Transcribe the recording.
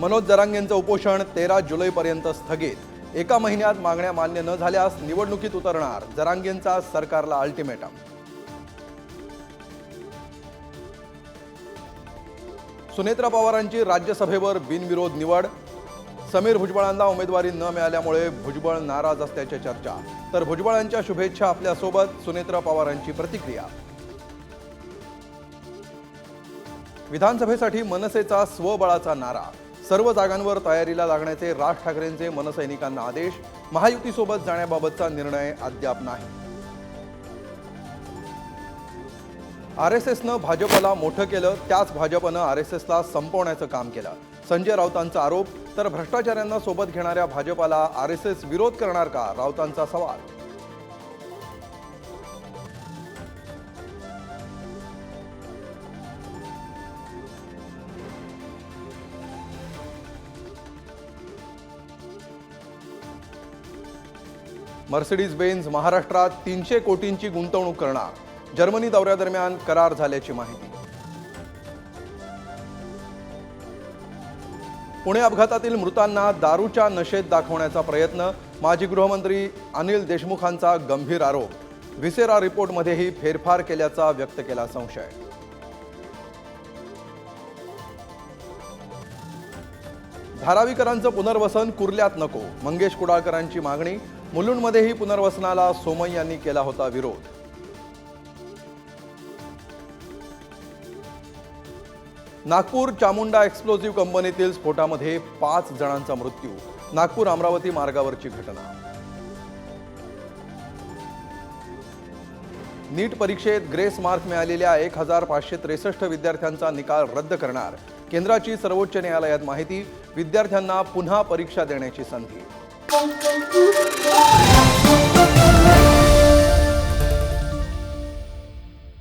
मनोज जरांगेंचं उपोषण 13 जुलैपर्यंत स्थगित। एका महिन्यात मागण्या मान्य न झाल्यास निवडणुकीत उतरणार, जरांगेंचा सरकारला अल्टिमेटम। सुनेत्रा पवारांची राज्यसभेवर बिनविरोध निवड। समीर भुजबळांना उमेदवारी न मिळाल्यामुळे भुजबळ नाराज असल्याची चर्चा, तर भुजबळांच्या शुभेच्छा आपल्यासोबत, सुनेत्रा पवारांची प्रतिक्रिया। विधानसभेसाठी मनसेचा स्वबळाचा नारा, सर्व जागांवर तयारीला लागण्याचे राज ठाकरेंचे मनसैनिकांना आदेश। महायुतीसोबत जाण्याबाबतचा निर्णय अद्याप नाही। आरएसएसनं भाजपला मोठं केलं, त्याच भाजपनं आरएसएसला संपवण्याचं काम केलं, संजय राऊतांचा आरोप। तर भ्रष्टाचाऱ्यांना सोबत घेणाऱ्या भाजपला आरएसएस विरोध करणार का, राऊतांचा सवाल। मर्सिडीज बेंझ महाराष्ट्रात 300 कोटींची गुंतवणूक करणार, जर्मनी दौऱ्यादरम्यान करार झाल्याची माहिती। पुणे अपघातातील मृतांना दारूच्या नशेत दाखवण्याचा प्रयत्न, माजी गृहमंत्री अनिल देशमुखांचा गंभीर आरोप। व्हिसेरा रिपोर्टमध्येही फेरफार केल्याचा व्यक्त केला संशय। धारावीकरांचं पुनर्वसन कुर्ल्यात नको, मंगेश कुडाळकरांची मागणी। मुलुंडमध्येही पुनर्वसनाला सोमय्या यांनी केला होता विरोध। नागपूर चामुंडा एक्सप्लोजिव्ह कंपनीतील स्फोटामध्ये 5 जणांचा मृत्यू, नागपूर अमरावती मार्गावरची घटना। नीट परीक्षेत ग्रेस मार्क मिळालेल्या 1563 विद्यार्थ्यांचा निकाल रद्द करणार, केंद्राची सर्वोच्च न्यायालयात माहिती। विद्यार्थ्यांना पुन्हा परीक्षा देण्याची संधी।